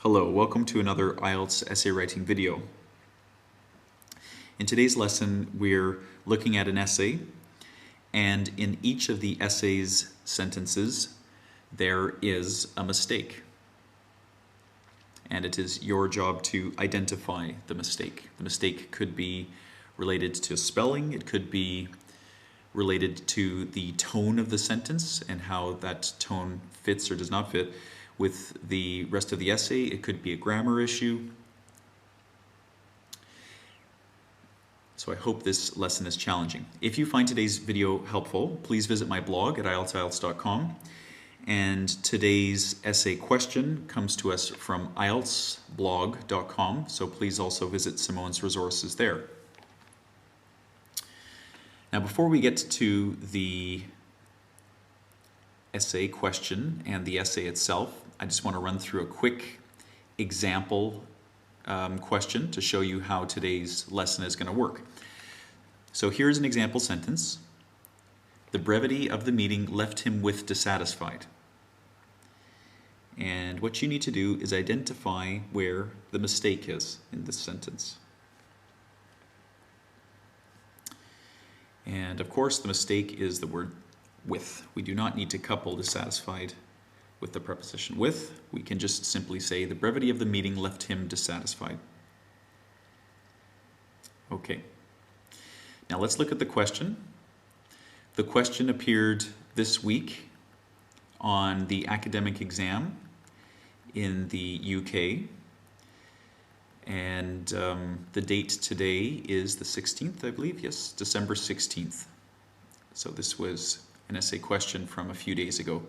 Hello, welcome to another IELTS essay writing video. In today's lesson, we're looking at an essay, and in each of the essay's sentences, there is a mistake. And it is your job to identify the mistake. The mistake could be related to spelling, it could be related to the tone of the sentence and how that tone fits or does not fit with the rest of the essay. It could be a grammar issue. So I hope this lesson is challenging. If you find today's video helpful, please visit my blog at IELTS.com. And today's essay question comes to us from IELTSblog.com, so please also visit Simone's resources there. Now, before we get to the essay question and the essay itself, I just want to run through a quick example question to show you how today's lesson is going to work. So here's an example sentence. The brevity of the meeting left him with dissatisfied. And what you need to do is identify where the mistake is in this sentence. And of course, the mistake is the word with. We do not need to couple dissatisfied with the preposition with. We can just simply say the brevity of the meeting left him dissatisfied. Okay. Now let's look at the question. The question appeared this week on the academic exam in the UK. And the date today is the 16th, I believe. Yes, December 16th. So this was an essay question from a few days ago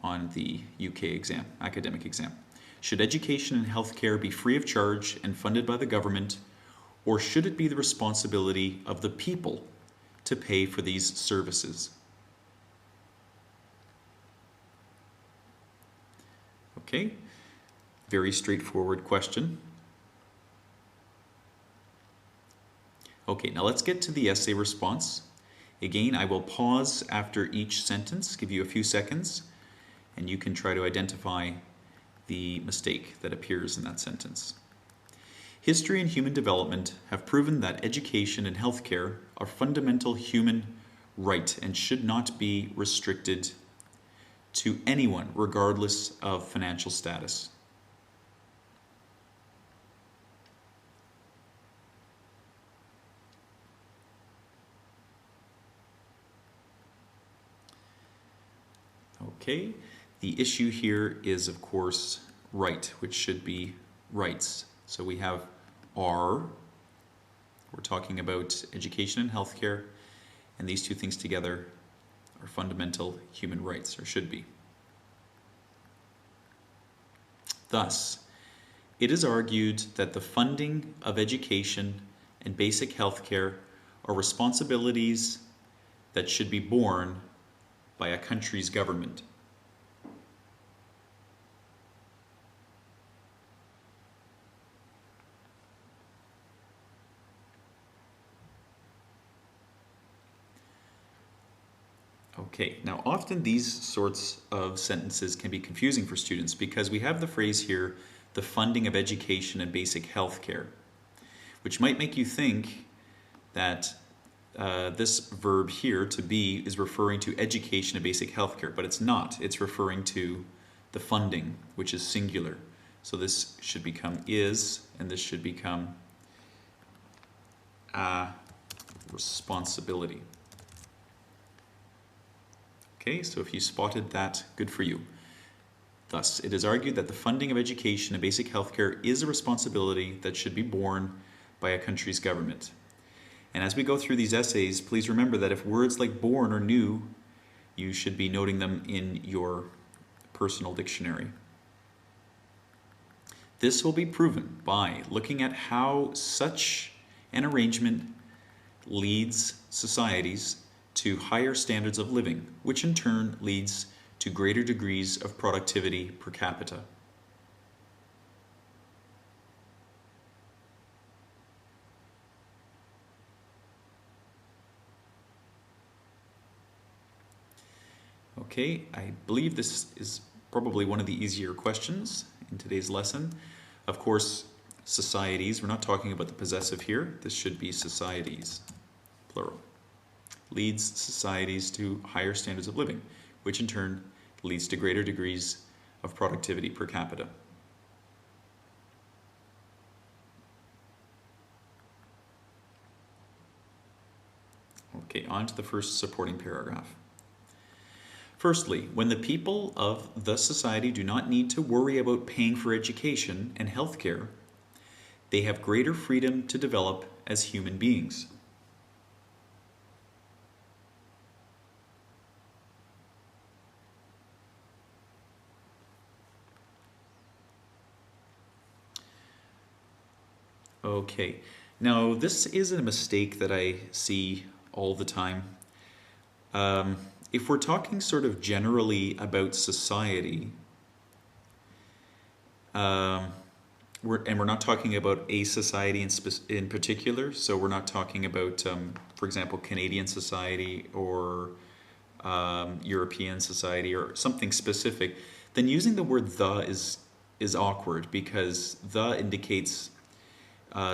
on the UK exam, academic exam. Should education and healthcare be free of charge and funded by the government, or should it be the responsibility of the people to pay for these services? Okay, very straightforward question. Okay, now let's get to the essay response. Again, I will pause after each sentence, give you a few seconds, and you can try to identify the mistake that appears in that sentence. History and human development have proven that education and healthcare are fundamental human right and should not be restricted to anyone, regardless of financial status. Okay, the issue here is, of course, right, which should be rights. So we have we're talking about education and healthcare, and these two things together are fundamental human rights, or should be. Thus, it is argued that the funding of education and basic healthcare are responsibilities that should be borne by a country's government. Okay, now often these sorts of sentences can be confusing for students because we have the phrase here, the funding of education and basic health care, which might make you think that this verb here, to be, is referring to education and basic health care, but it's not. It's referring to the funding, which is singular. So this should become is, and this should become a responsibility. Okay, so if you spotted that, good for you. Thus, it is argued that the funding of education and basic healthcare is a responsibility that should be borne by a country's government. And as we go through these essays, please remember that if words like born are new, you should be noting them in your personal dictionary. This will be proven by looking at how such an arrangement leads societies to higher standards of living, which in turn leads to greater degrees of productivity per capita. Okay, I believe this is probably one of the easier questions, in today's lesson. Of course, societies, we're not talking about the possessive here. This should be societies, plural. Leads societies to higher standards of living, which in turn leads to greater degrees of productivity per capita. Okay, on to the first supporting paragraph. Firstly, when the people of the society do not need to worry about paying for education and healthcare, they have greater freedom to develop as human beings. Okay, now this is a mistake that I see all the time. If we're talking sort of generally about society, we're not talking about a society in particular, so we're not talking about, for example, Canadian society or European society or something specific, then using the word "the" is awkward, because "the" indicates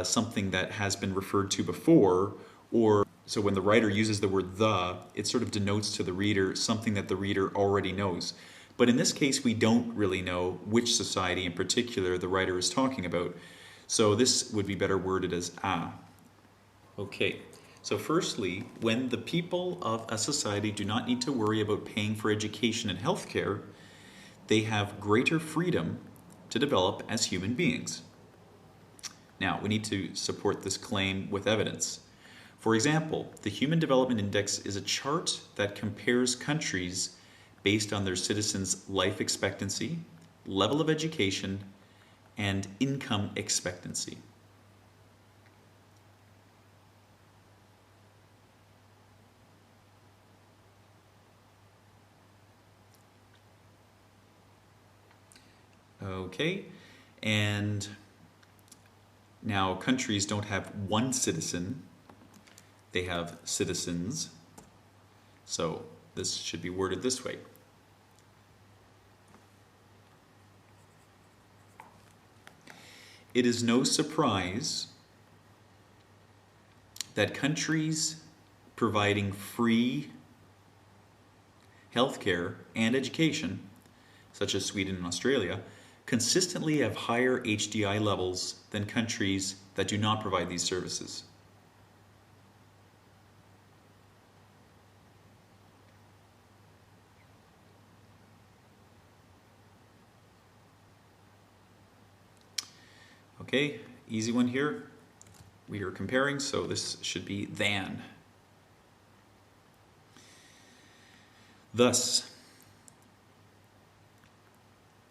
something that has been referred to before, or so when the writer uses the word "the," it sort of denotes to the reader something that the reader already knows. But in this case, we don't really know which society in particular the writer is talking about. So this would be better worded as "a." Okay, so firstly, when the people of a society do not need to worry about paying for education and healthcare, they have greater freedom to develop as human beings. Now, we need to support this claim with evidence. For example, the Human Development Index is a chart that compares countries based on their citizens' life expectancy, level of education, and income expectancy. Okay, and now countries don't have one citizen, they have citizens. So this should be worded this way. It is no surprise that countries providing free healthcare and education, such as Sweden and Australia, consistently have higher HDI levels than countries that do not provide these services. Okay, easy one here. We are comparing, so this should be than. Thus,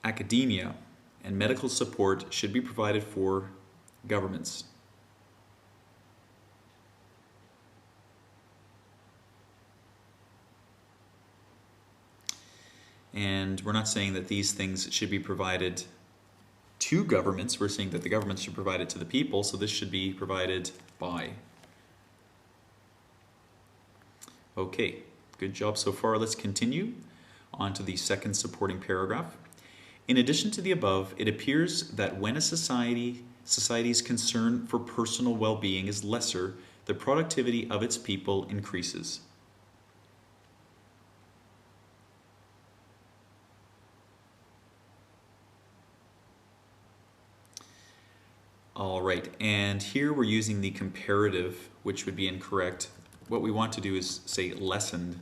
academia and medical support should be provided for governments. And we're not saying that these things should be provided to governments, we're saying that the governments should provide it to the people, so this should be provided by. Okay, good job so far. Let's continue on to the second supporting paragraph. In addition to the above, it appears that when a society's concern for personal well-being is lesser, the productivity of its people increases. All right, and here we're using the comparative, which would be incorrect. What we want to do is say lessened.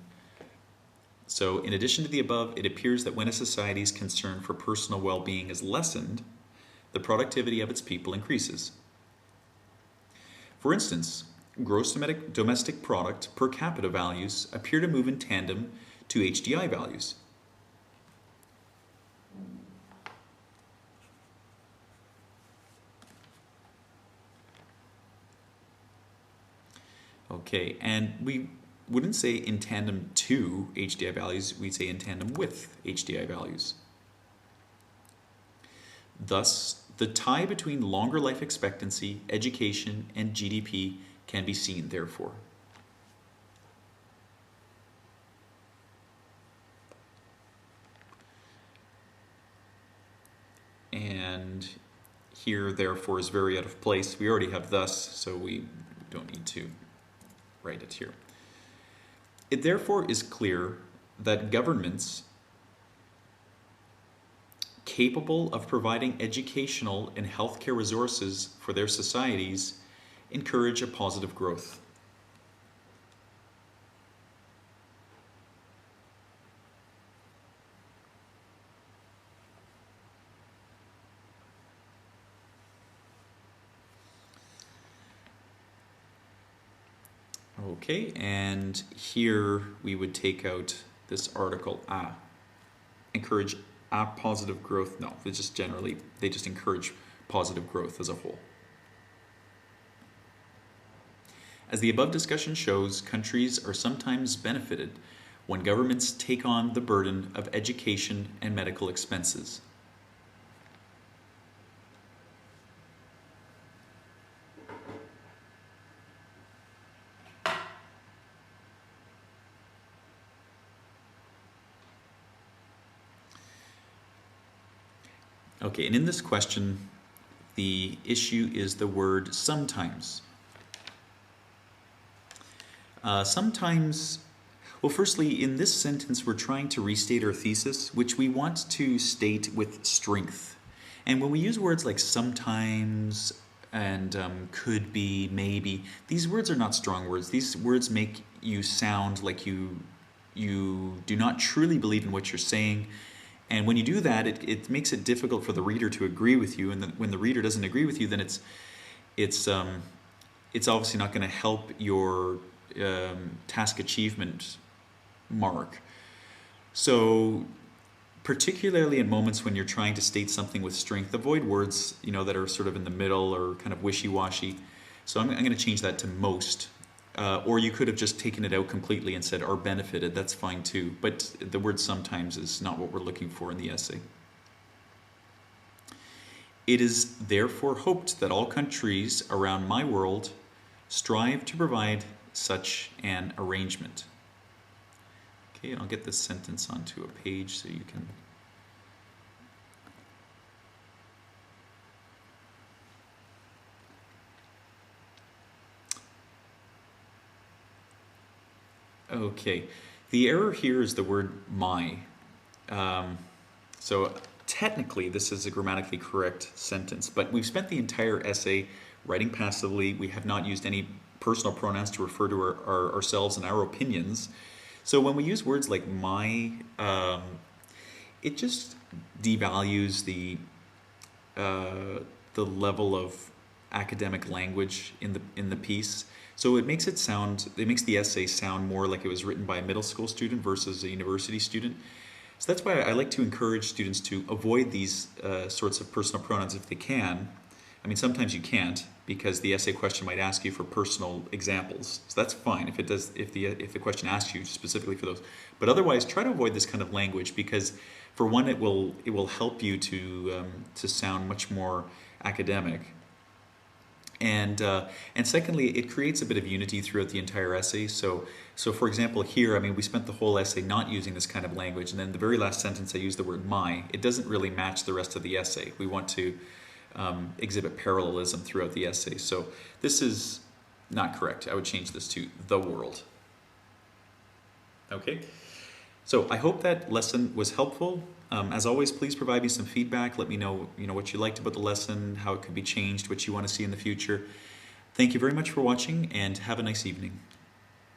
So in addition to the above, it appears that when a society's concern for personal well-being is lessened, the productivity of its people increases. For instance, gross domestic product per capita values appear to move in tandem to HDI values. Okay, and we wouldn't say in tandem to HDI values, we'd say in tandem with HDI values. Thus, the tie between longer life expectancy, education, and GDP can be seen, therefore. And and here therefore is very out of place. We already have thus, so we don't need to write it here. It therefore is clear that governments capable of providing educational and healthcare resources for their societies encourage a positive growth. Okay, and here we would take out this article encourage a positive growth. No, they just encourage positive growth as a whole. As the above discussion shows, countries are sometimes benefited when governments take on the burden of education and medical expenses. Okay, and in this question, the issue is the word sometimes. Sometimes, well, firstly, in this sentence, we're trying to restate our thesis, which we want to state with strength. And when we use words like sometimes and could be, maybe, these words are not strong words. These words make you sound like you do not truly believe in what you're saying. And when you do that, it makes it difficult for the reader to agree with you. And when the reader doesn't agree with you, then it's obviously not going to help your task achievement mark. So particularly in moments when you're trying to state something with strength, avoid words that are sort of in the middle or kind of wishy-washy. So I'm going to change that to most. Or you could have just taken it out completely and said are benefited. That's fine too. But the word sometimes is not what we're looking for in the essay. It is therefore hoped that all countries around my world strive to provide such an arrangement. Okay, and I'll get this sentence onto a page so you can... Okay, the error here is the word my. So technically this is a grammatically correct sentence, but we've spent the entire essay writing passively. We have not used any personal pronouns to refer to ourselves and our opinions. So when we use words like my, it just devalues the level of academic language in the piece. So it makes the essay sound more like it was written by a middle school student versus a university student. So that's why I like to encourage students to avoid these sorts of personal pronouns if they can. I mean, sometimes you can't because the essay question might ask you for personal examples. So that's fine if the question asks you specifically for those. But otherwise, try to avoid this kind of language because, for one, it will help you to sound much more academic. And secondly, it creates a bit of unity throughout the entire essay. So for example, here, I mean, we spent the whole essay not using this kind of language, and then the very last sentence I used the word my. It doesn't really match the rest of the essay. We want to exhibit parallelism throughout the essay. So this is not correct. I would change this to the world. Okay. So I hope that lesson was helpful. As always, please provide me some feedback. Let me know, what you liked about the lesson, how it could be changed, what you want to see in the future. Thank you very much for watching, and have a nice evening.